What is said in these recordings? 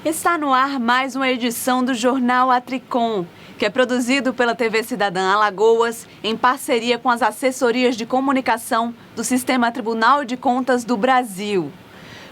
Está no ar mais uma edição do Jornal Atricom, que é produzido pela TV Cidadã Alagoas em parceria com as assessorias de comunicação do Sistema Tribunal de Contas do Brasil.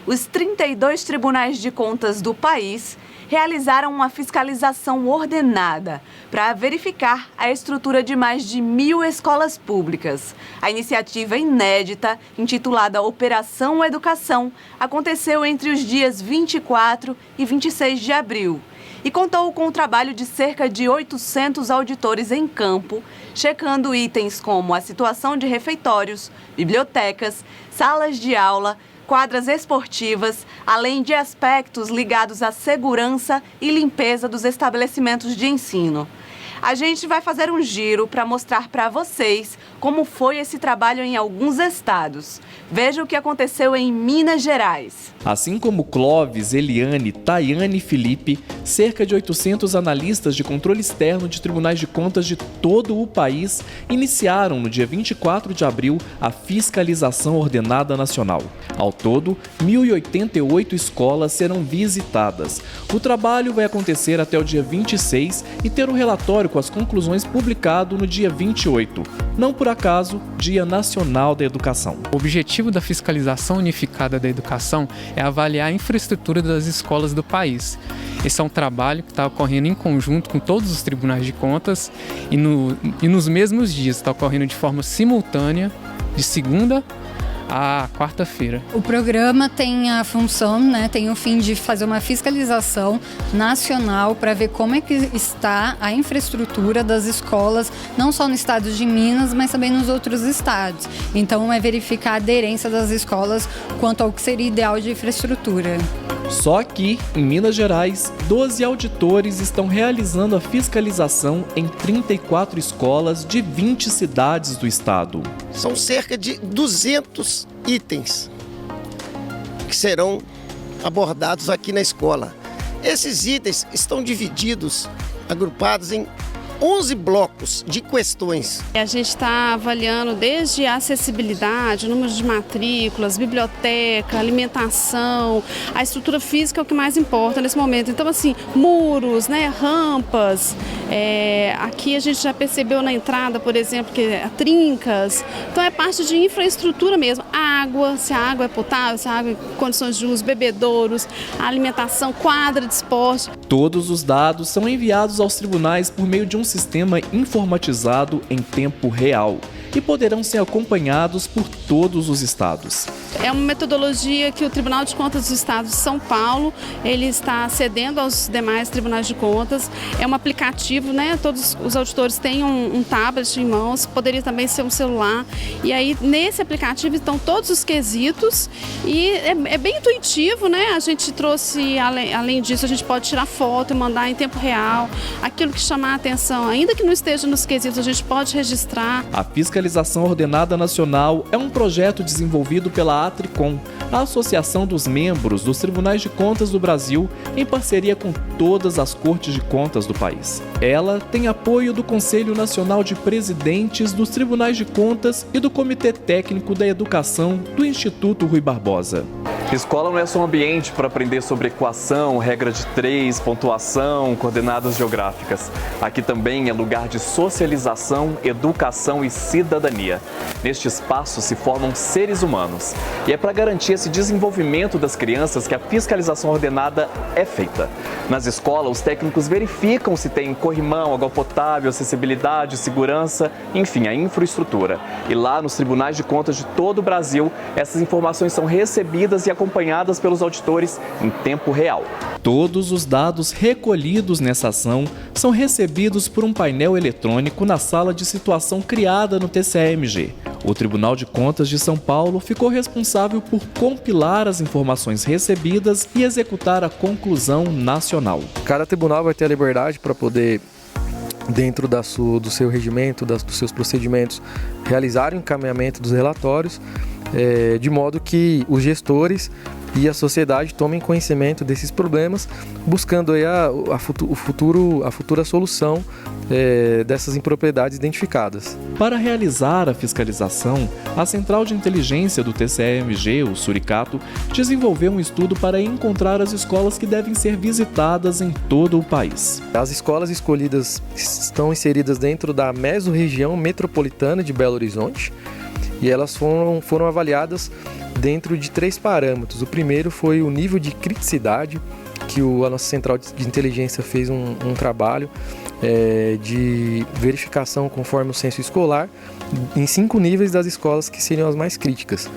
Os 32 tribunais de contas do país realizaram uma fiscalização ordenada para verificar a estrutura de mais de 1.000 escolas públicas. A iniciativa inédita, intitulada Operação Educação, aconteceu entre os dias 24 e 26 de abril e contou com o trabalho de cerca de 800 auditores em campo, checando itens como a situação de refeitórios, bibliotecas, salas de aula, quadras esportivas, além de aspectos ligados à segurança e limpeza dos estabelecimentos de ensino. A gente vai fazer um giro para mostrar para vocês como foi esse trabalho em alguns estados. Veja o que aconteceu em Minas Gerais. Assim como Clóvis, Eliane, Tayane e Felipe, cerca de 800 analistas de controle externo de tribunais de contas de todo o país iniciaram no dia 24 de abril a fiscalização ordenada nacional. Ao todo, 1.088 escolas serão visitadas. O trabalho vai acontecer até o dia 26 e ter um relatório com as conclusões publicado no dia 28. Não por acaso, Dia Nacional da Educação. O objetivo da fiscalização unificada da educação é avaliar a infraestrutura das escolas do país. Esse é um trabalho que está ocorrendo em conjunto com todos os tribunais de contas e nos mesmos dias, está ocorrendo de forma simultânea, de segunda à quarta-feira. O programa tem a função, tem o fim de fazer uma fiscalização nacional para ver como é que está a infraestrutura das escolas, não só no estado de Minas, mas também nos outros estados. Então é verificar a aderência das escolas quanto ao que seria ideal de infraestrutura. Só aqui, em Minas Gerais, 12 auditores estão realizando a fiscalização em 34 escolas de 20 cidades do estado. São cerca de 200 itens que serão abordados aqui na escola. Esses itens estão divididos, agrupados em 11 blocos de questões. A gente está avaliando desde a acessibilidade, número de matrículas, biblioteca, alimentação, a estrutura física é o que mais importa nesse momento. Então, assim, muros, rampas, aqui a gente já percebeu na entrada, por exemplo, que trincas. Então, é parte de infraestrutura mesmo. A água, se a água é potável, se a água em condições de uso, bebedouros, a alimentação, quadra de esporte. Todos os dados são enviados aos tribunais por meio de um sistema informatizado em tempo real e poderão ser acompanhados por todos os estados. É uma metodologia que o Tribunal de Contas do Estado de São Paulo ele está cedendo aos demais tribunais de contas. É um aplicativo, todos os auditores têm um tablet em mãos, poderia também ser um celular. E aí nesse aplicativo estão todos os quesitos e é bem intuitivo, A gente trouxe, além disso, a gente pode tirar foto e mandar em tempo real. Aquilo que chamar a atenção, ainda que não esteja nos quesitos, a gente pode registrar. A fiscalização ordenada nacional é um projeto desenvolvido pela Atricom, a Associação dos Membros dos Tribunais de Contas do Brasil, em parceria com todas as cortes de contas do país. Ela tem apoio do Conselho Nacional de Presidentes dos Tribunais de Contas e do Comitê Técnico da Educação do Instituto Rui Barbosa. Escola não é só um ambiente para aprender sobre equação, regra de 3, pontuação, coordenadas geográficas. Aqui também é lugar de socialização, educação e cidadania. Neste espaço se formam seres humanos. E é para garantir esse desenvolvimento das crianças que a fiscalização ordenada é feita. Nas escolas, os técnicos verificam se tem corrimão, água potável, acessibilidade, segurança, enfim, a infraestrutura. E lá nos tribunais de contas de todo o Brasil, essas informações são recebidas e acompanhadas pelos auditores em tempo real. Todos os dados recolhidos nessa ação são recebidos por um painel eletrônico na sala de situação criada no TCE-MG. O Tribunal de Contas de São Paulo ficou responsável por compilar as informações recebidas e executar a conclusão nacional. Cada tribunal vai ter a liberdade para poder, dentro do seu regimento, dos seus procedimentos, realizar o encaminhamento dos relatórios, de modo que os gestores e a sociedade tomem conhecimento desses problemas, buscando aí a futura solução dessas impropriedades identificadas. Para realizar a fiscalização, a Central de Inteligência do TCE-MG, o Suricato, desenvolveu um estudo para encontrar as escolas que devem ser visitadas em todo o país. As escolas escolhidas estão inseridas dentro da mesorregião metropolitana de Belo Horizonte e elas foram avaliadas dentro de 3 parâmetros. O primeiro foi o nível de criticidade, que a nossa Central de Inteligência fez um trabalho de verificação conforme o censo escolar em 5 níveis das escolas que seriam as mais críticas.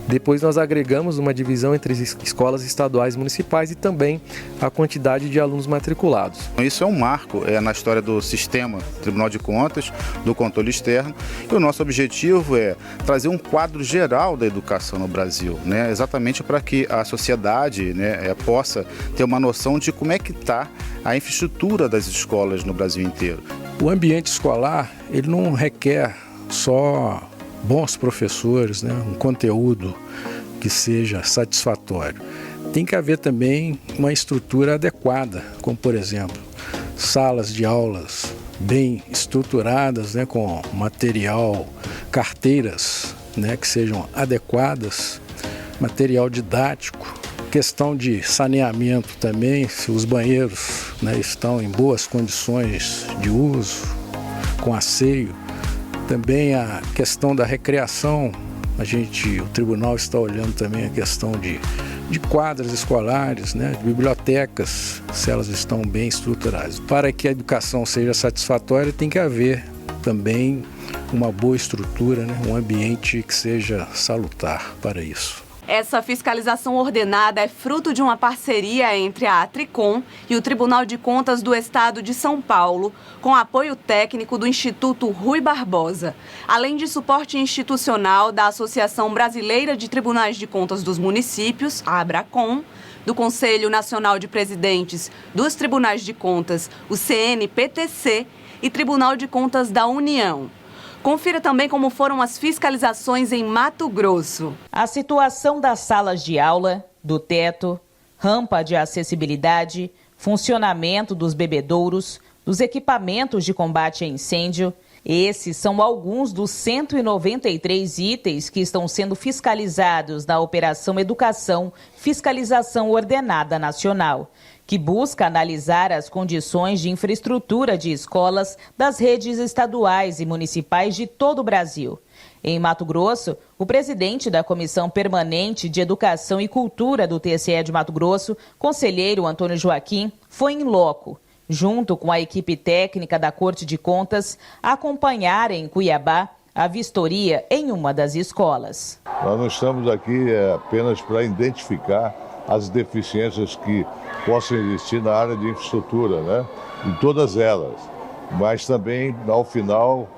Depois nós agregamos uma divisão entre escolas estaduais e municipais e também a quantidade de alunos matriculados. Isso é um marco na história do sistema Tribunal de Contas, do controle externo, e o nosso objetivo é trazer um quadro geral da educação no Brasil, né? Exatamente para que a sociedade, né, possa ter uma noção de como é que está a infraestrutura das escolas no Brasil inteiro. O ambiente escolar, ele não requer só bons professores, né? Um conteúdo que seja satisfatório. Tem que haver também uma estrutura adequada, como por exemplo, salas de aulas bem estruturadas, né? Com material, carteiras, né? Que sejam adequadas, material didático, questão de saneamento também, se os banheiros, né, estão em boas condições de uso, com asseio. Também a questão da recreação, o tribunal está olhando também a questão de quadras escolares, né, de bibliotecas, se elas estão bem estruturadas. Para que a educação seja satisfatória, tem que haver também uma boa estrutura, né, um ambiente que seja salutar para isso. Essa fiscalização ordenada é fruto de uma parceria entre a Atricom e o Tribunal de Contas do Estado de São Paulo, com apoio técnico do Instituto Rui Barbosa, além de suporte institucional da Associação Brasileira de Tribunais de Contas dos Municípios, a Abracom, do Conselho Nacional de Presidentes dos Tribunais de Contas, o CNPTC, e Tribunal de Contas da União. Confira também como foram as fiscalizações em Mato Grosso. A situação das salas de aula, do teto, rampa de acessibilidade, funcionamento dos bebedouros, dos equipamentos de combate a incêndio. Esses são alguns dos 193 itens que estão sendo fiscalizados na Operação Educação Fiscalização Ordenada Nacional, que busca analisar as condições de infraestrutura de escolas das redes estaduais e municipais de todo o Brasil. Em Mato Grosso, o presidente da Comissão Permanente de Educação e Cultura do TCE de Mato Grosso, conselheiro Antônio Joaquim, foi em loco, junto com a equipe técnica da Corte de Contas, acompanhar em Cuiabá a vistoria em uma das escolas. Nós não estamos aqui apenas para identificar as deficiências que possam existir na área de infraestrutura, né? Em todas elas, mas também, ao final,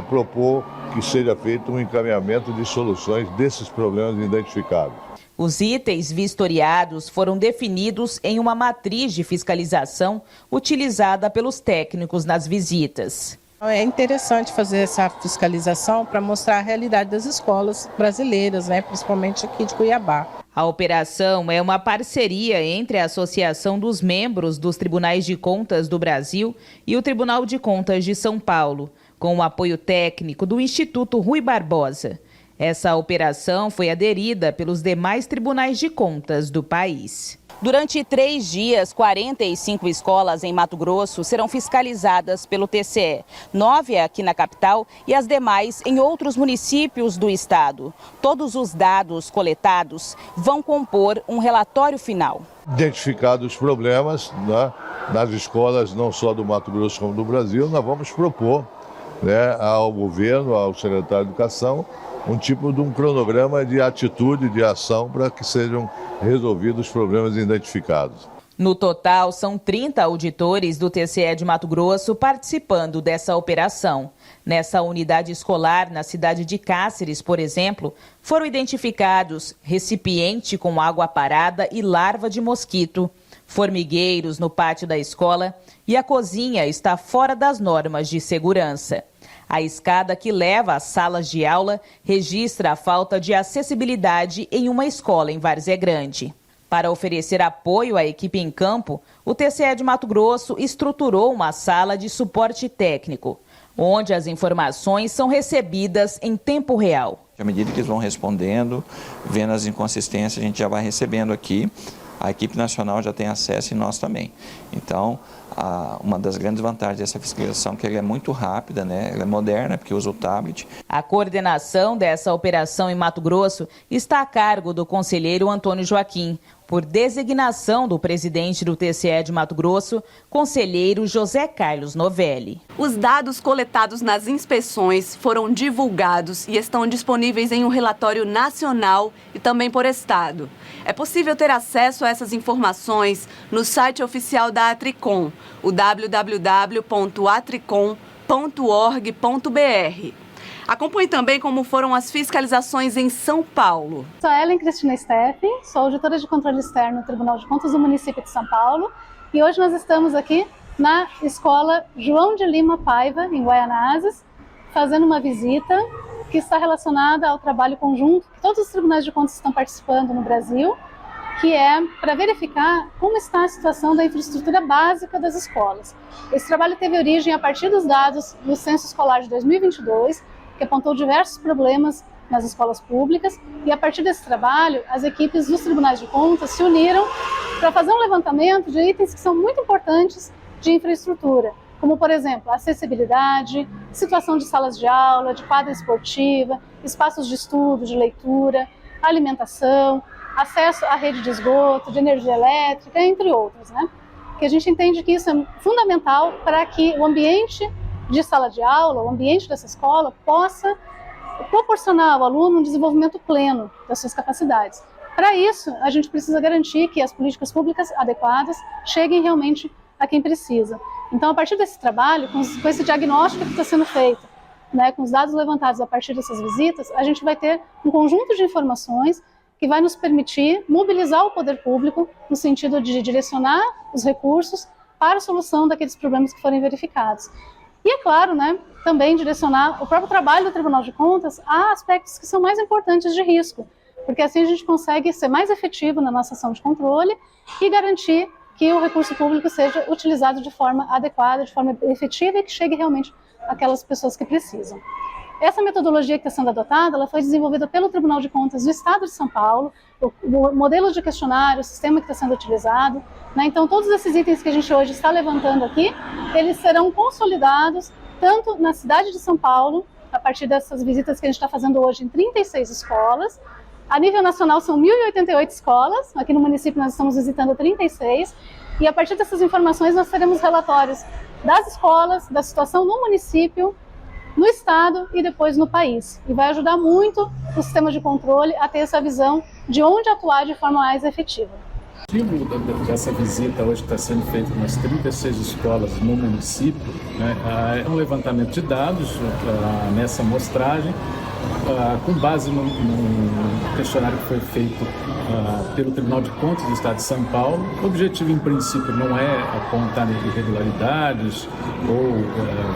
propor que seja feito um encaminhamento de soluções desses problemas identificados. Os itens vistoriados foram definidos em uma matriz de fiscalização utilizada pelos técnicos nas visitas. É interessante fazer essa fiscalização para mostrar a realidade das escolas brasileiras, né, principalmente aqui de Cuiabá. A operação é uma parceria entre a Associação dos Membros dos Tribunais de Contas do Brasil e o Tribunal de Contas de São Paulo, com o apoio técnico do Instituto Rui Barbosa. Essa operação foi aderida pelos demais tribunais de contas do país. Durante 3 dias, 45 escolas em Mato Grosso serão fiscalizadas pelo TCE, 9 aqui na capital e as demais em outros municípios do estado. Todos os dados coletados vão compor um relatório final. Identificados os problemas, né, nas escolas não só do Mato Grosso como do Brasil, nós vamos propor, né, ao governo, ao secretário de Educação, um tipo de um cronograma de atitude, de ação para que sejam resolvidos os problemas identificados. No total, são 30 auditores do TCE de Mato Grosso participando dessa operação. Nessa unidade escolar, na cidade de Cáceres, por exemplo, foram identificados recipiente com água parada e larva de mosquito, formigueiros no pátio da escola e a cozinha está fora das normas de segurança. A escada que leva às salas de aula registra a falta de acessibilidade em uma escola em Várzea Grande. Para oferecer apoio à equipe em campo, o TCE de Mato Grosso estruturou uma sala de suporte técnico, onde as informações são recebidas em tempo real. À medida que eles vão respondendo, vendo as inconsistências, a gente já vai recebendo aqui. A equipe nacional já tem acesso e nós também. Então, uma das grandes vantagens dessa fiscalização é que ela é muito rápida, né? Ela é moderna, porque usa o tablet. A coordenação dessa operação em Mato Grosso está a cargo do conselheiro Antônio Joaquim, por designação do presidente do TCE de Mato Grosso, conselheiro José Carlos Novelli. Os dados coletados nas inspeções foram divulgados e estão disponíveis em um relatório nacional e também por estado. É possível ter acesso a essas informações no site oficial da Atricom, o www.atricom.org.br. Acompanhe também como foram as fiscalizações em São Paulo. Sou Ellen Cristina Steffen, sou auditora de controle externo no Tribunal de Contas do município de São Paulo e hoje nós estamos aqui na Escola João de Lima Paiva, em Guaianazes, fazendo uma visita que está relacionada ao trabalho conjunto que todos os tribunais de contas estão participando no Brasil, que é para verificar como está a situação da infraestrutura básica das escolas. Esse trabalho teve origem a partir dos dados do Censo Escolar de 2022, que apontou diversos problemas nas escolas públicas, e a partir desse trabalho, as equipes dos tribunais de contas se uniram para fazer um levantamento de itens que são muito importantes de infraestrutura, como, por exemplo, acessibilidade, situação de salas de aula, de quadra esportiva, espaços de estudo, de leitura, alimentação, acesso à rede de esgoto, de energia elétrica, entre outros, né? Que a gente entende que isso é fundamental para que o ambiente de sala de aula, o ambiente dessa escola, possa proporcionar ao aluno um desenvolvimento pleno das suas capacidades. Para isso, a gente precisa garantir que as políticas públicas adequadas cheguem realmente a quem precisa. Então, a partir desse trabalho, com esse diagnóstico que está sendo feito, né, com os dados levantados a partir dessas visitas, a gente vai ter um conjunto de informações que vai nos permitir mobilizar o poder público no sentido de direcionar os recursos para a solução daqueles problemas que forem verificados. E, é claro, né, também direcionar o próprio trabalho do Tribunal de Contas a aspectos que são mais importantes de risco, porque assim a gente consegue ser mais efetivo na nossa ação de controle e garantir que o recurso público seja utilizado de forma adequada, de forma efetiva e que chegue realmente àquelas pessoas que precisam. Essa metodologia que está sendo adotada, ela foi desenvolvida pelo Tribunal de Contas do Estado de São Paulo, o modelo de questionário, o sistema que está sendo utilizado, né? Então, todos esses itens que a gente hoje está levantando aqui, eles serão consolidados tanto na cidade de São Paulo, a partir dessas visitas que a gente está fazendo hoje em 36 escolas. A nível nacional são 1.088 escolas, aqui no município nós estamos visitando 36, e a partir dessas informações nós teremos relatórios das escolas, da situação no município, no estado e depois no país. E vai ajudar muito o sistema de controle a ter essa visão de onde atuar de forma mais efetiva. O motivo dessa visita hoje está sendo feita nas 36 escolas no município, né, é um levantamento de dados nessa amostragem, com base no questionário que foi feito pelo Tribunal de Contas do Estado de São Paulo. O objetivo, em princípio, não é apontar irregularidades ou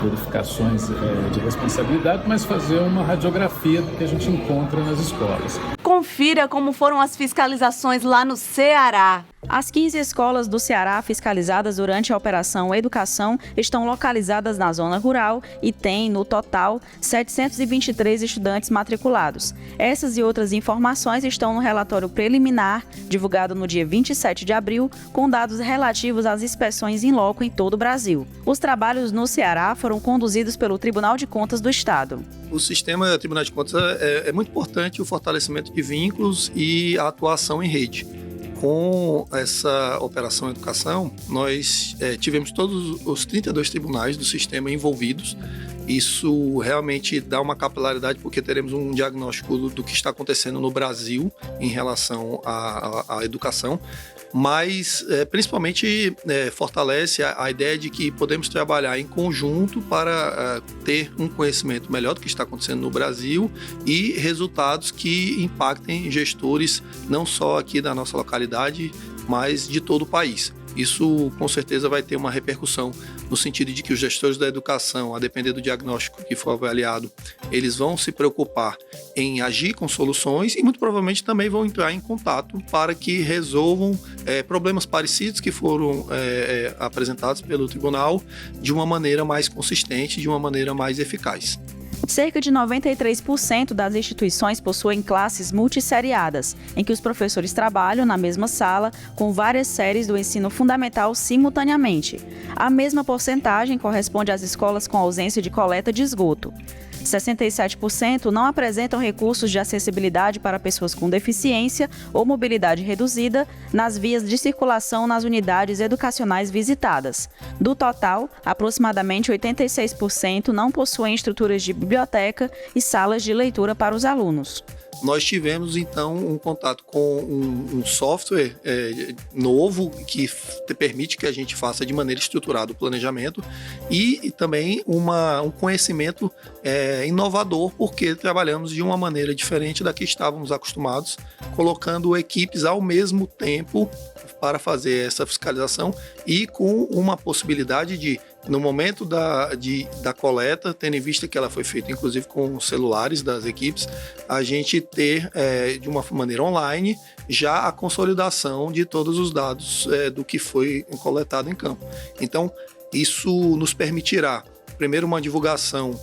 verificações de responsabilidade, mas fazer uma radiografia do que a gente encontra nas escolas. Confira como foram as fiscalizações lá no Ceará. As 15 escolas do Ceará fiscalizadas durante a Operação Educação estão localizadas na zona rural e têm, no total, 723 estudantes matriculados. Essas e outras informações estão no relatório preliminar, divulgado no dia 27 de abril, com dados relativos às inspeções in loco em todo o Brasil. Os trabalhos no Ceará foram conduzidos pelo Tribunal de Contas do Estado. O sistema Tribunal de Contas é muito importante o fortalecimento de vínculos e a atuação em rede. Com essa Operação Educação, nós tivemos todos os 32 tribunais do sistema envolvidos. Isso realmente dá uma capilaridade, porque teremos um diagnóstico do que está acontecendo no Brasil em relação à educação, mas principalmente fortalece a ideia de que podemos trabalhar em conjunto para ter um conhecimento melhor do que está acontecendo no Brasil e resultados que impactem gestores não só aqui da nossa localidade, mas de todo o país. Isso com certeza vai ter uma repercussão no sentido de que os gestores da educação, a depender do diagnóstico que for avaliado, eles vão se preocupar em agir com soluções e muito provavelmente também vão entrar em contato para que resolvam problemas parecidos que foram apresentados pelo tribunal de uma maneira mais consistente, de uma maneira mais eficaz. Cerca de 93% das instituições possuem classes multisseriadas, em que os professores trabalham na mesma sala com várias séries do ensino fundamental simultaneamente. A mesma porcentagem corresponde às escolas com ausência de coleta de esgoto. 67% não apresentam recursos de acessibilidade para pessoas com deficiência ou mobilidade reduzida nas vias de circulação nas unidades educacionais visitadas. Do total, aproximadamente 86% não possuem estruturas de biblioteca e salas de leitura para os alunos. Nós tivemos, então, um contato com um software novo que permite que a gente faça de maneira estruturada o planejamento e também um conhecimento inovador, porque trabalhamos de uma maneira diferente da que estávamos acostumados, colocando equipes ao mesmo tempo para fazer essa fiscalização e com uma possibilidade de, no momento da coleta, tendo em vista que ela foi feita inclusive com os celulares das equipes, a gente ter de uma maneira online já a consolidação de todos os dados do que foi coletado em campo. Então, isso nos permitirá, primeiro, uma divulgação,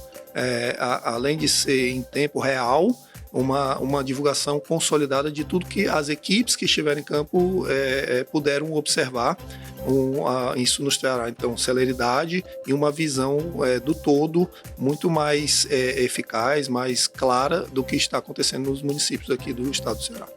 além de ser em tempo real, uma divulgação consolidada de tudo que as equipes que estiverem em campo puderam observar. Isso nos trará, então, celeridade e uma visão do todo muito mais eficaz, mais clara do que está acontecendo nos municípios aqui do estado do Ceará.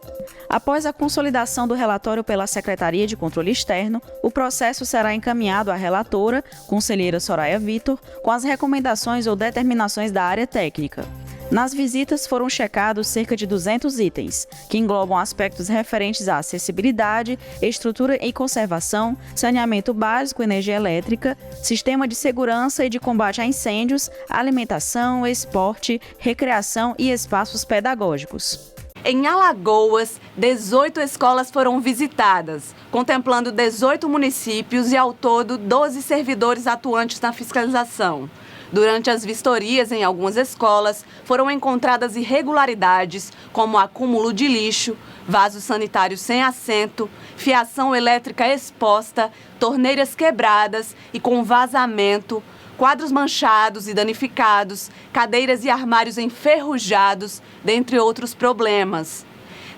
Após a consolidação do relatório pela Secretaria de Controle Externo, o processo será encaminhado à relatora, conselheira Soraya Vitor, com as recomendações ou determinações da área técnica. Nas visitas foram checados cerca de 200 itens, que englobam aspectos referentes à acessibilidade, estrutura e conservação, saneamento básico, energia elétrica, sistema de segurança e de combate a incêndios, alimentação, esporte, recreação e espaços pedagógicos. Em Alagoas, 18 escolas foram visitadas, contemplando 18 municípios e, ao todo, 12 servidores atuantes na fiscalização. Durante as vistorias em algumas escolas, foram encontradas irregularidades, como acúmulo de lixo, vasos sanitários sem assento, fiação elétrica exposta, torneiras quebradas e com vazamento, quadros manchados e danificados, cadeiras e armários enferrujados, dentre outros problemas.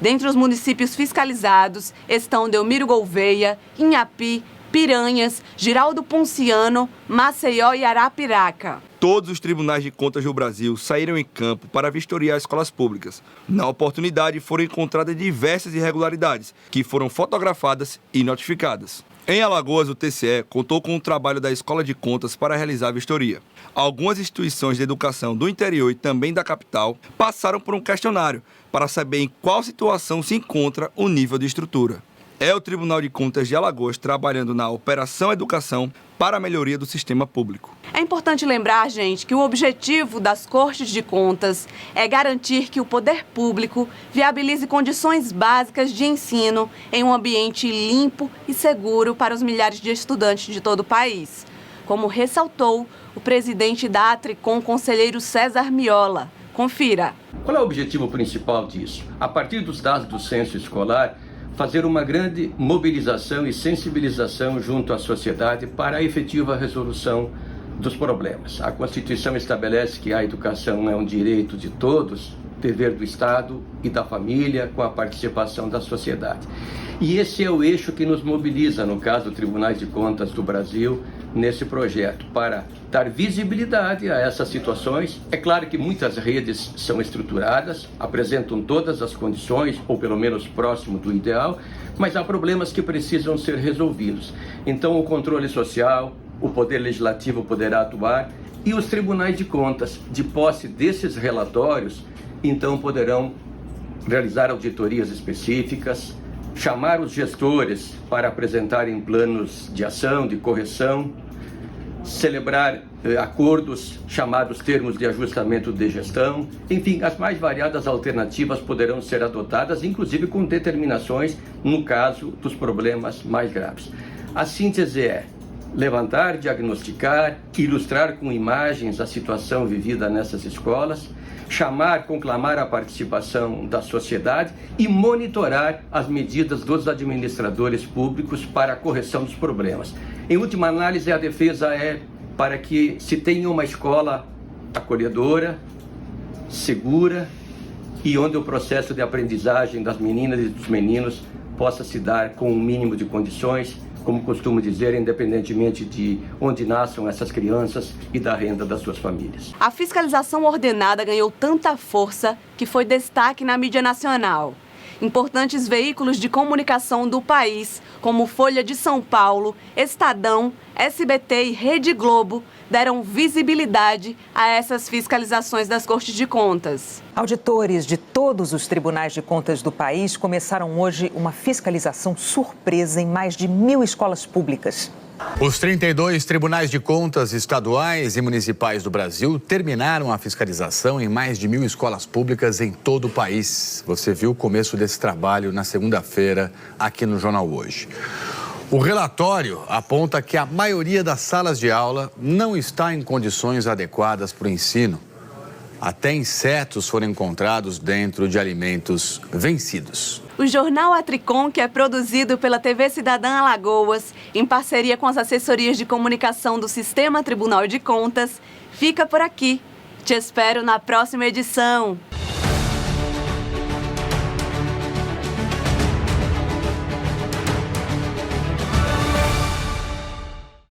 Dentre os municípios fiscalizados estão Delmiro Gouveia, Inhapi, Piranhas, Giraldo Ponciano, Maceió e Arapiraca. Todos os tribunais de contas do Brasil saíram em campo para vistoriar escolas públicas. Na oportunidade, foram encontradas diversas irregularidades, que foram fotografadas e notificadas. Em Alagoas, o TCE contou com o trabalho da Escola de Contas para realizar a vistoria. Algumas instituições de educação do interior e também da capital passaram por um questionário para saber em qual situação se encontra o nível de estrutura. É o Tribunal de Contas de Alagoas trabalhando na Operação Educação para a melhoria do sistema público. É importante lembrar, gente, que o objetivo das Cortes de Contas é garantir que o poder público viabilize condições básicas de ensino em um ambiente limpo e seguro para os milhares de estudantes de todo o país, como ressaltou o presidente da Atricom, conselheiro César Miola. Confira. Qual é o objetivo principal disso? A partir dos dados do censo escolar, fazer uma grande mobilização e sensibilização junto à sociedade para a efetiva resolução dos problemas. A Constituição estabelece que a educação é um direito de todos, dever do Estado e da família, com a participação da sociedade. E esse é o eixo que nos mobiliza, no caso do Tribunais de Contas do Brasil, nesse projeto, para dar visibilidade a essas situações. É claro que muitas redes são estruturadas, apresentam todas as condições, ou pelo menos próximo do ideal, mas há problemas que precisam ser resolvidos. Então, o controle social, o Poder Legislativo poderá atuar e os Tribunais de Contas, de posse desses relatórios, então poderão realizar auditorias específicas, chamar os gestores para apresentarem planos de ação, de correção, celebrar acordos chamados termos de ajustamento de gestão. Enfim, as mais variadas alternativas poderão ser adotadas, inclusive com determinações no caso dos problemas mais graves. A síntese é levantar, diagnosticar, ilustrar com imagens a situação vivida nessas escolas, chamar, conclamar a participação da sociedade e monitorar as medidas dos administradores públicos para a correção dos problemas. Em última análise, a defesa é para que se tenha uma escola acolhedora, segura e onde o processo de aprendizagem das meninas e dos meninos possa se dar com o mínimo de condições, como costumo dizer, independentemente de onde nasçam essas crianças e da renda das suas famílias. A fiscalização ordenada ganhou tanta força que foi destaque na mídia nacional. Importantes veículos de comunicação do país, como Folha de São Paulo, Estadão, SBT e Rede Globo, deram visibilidade a essas fiscalizações das Cortes de Contas. Auditores de todos os tribunais de contas do país começaram hoje uma fiscalização surpresa em mais de 1.000 escolas públicas. Os 32 tribunais de contas estaduais e municipais do Brasil terminaram a fiscalização em mais de 1.000 escolas públicas em todo o país. Você viu o começo desse trabalho na segunda-feira aqui no Jornal Hoje. O relatório aponta que a maioria das salas de aula não está em condições adequadas para o ensino. Até insetos foram encontrados dentro de alimentos vencidos. O jornal Atricom, que é produzido pela TV Cidadã Alagoas, em parceria com as assessorias de comunicação do Sistema Tribunal de Contas, fica por aqui. Te espero na próxima edição.